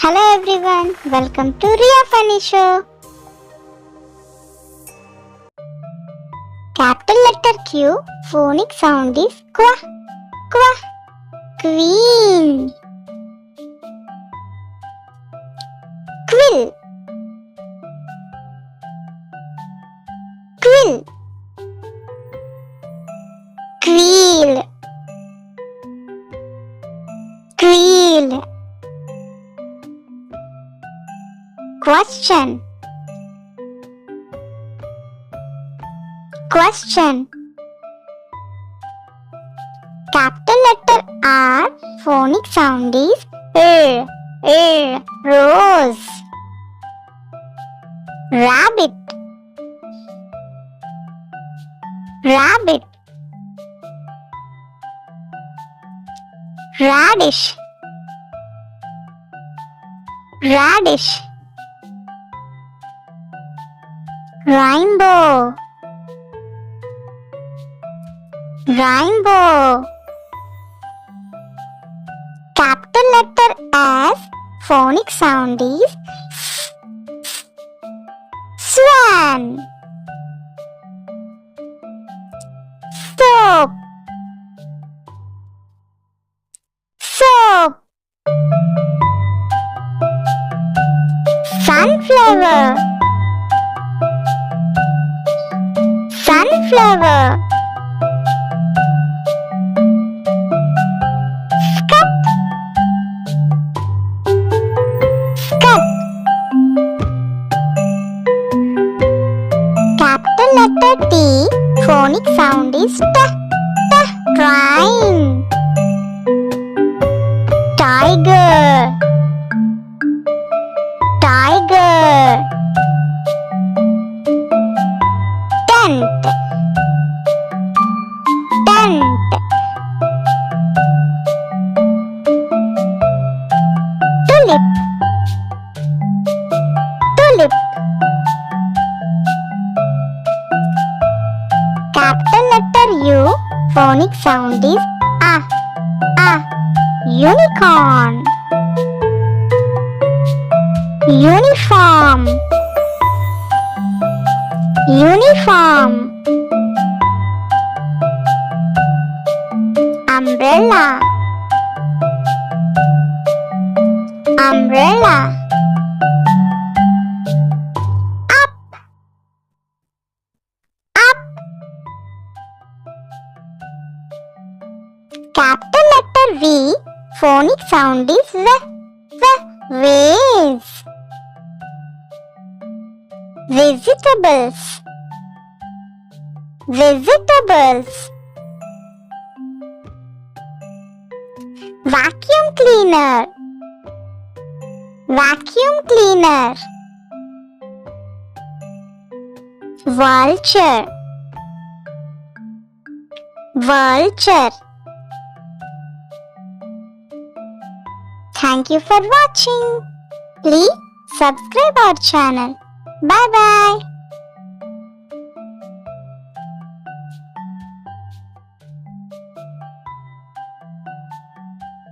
Hello everyone, welcome to Ria Funny Show. Capital letter Q, phonic sound is qua, qua, queen. Quill, quill. Queel, queel. Question, question. Capital letter R, phonic sound is rose. Rabbit, rabbit. Radish, radish. Rainbow, rainbow. Capital letter S, phonic sound is swan. Soap, soap. Sunflower, sunflower. Scut, scut. Capital letter T, phonic sound is train. Tiger, tiger. Tent, tent. Tulip, tulip. Capital letter U, phonic sound is unicorn. Uniform, uniform. Umbrella, umbrella. Up, up. Capital letter V, phonic sound is vase. Vegetables, vegetables. Vacuum cleaner, vacuum cleaner. Vulture, vulture. Thank you for watching. Please subscribe our channel. Bye bye.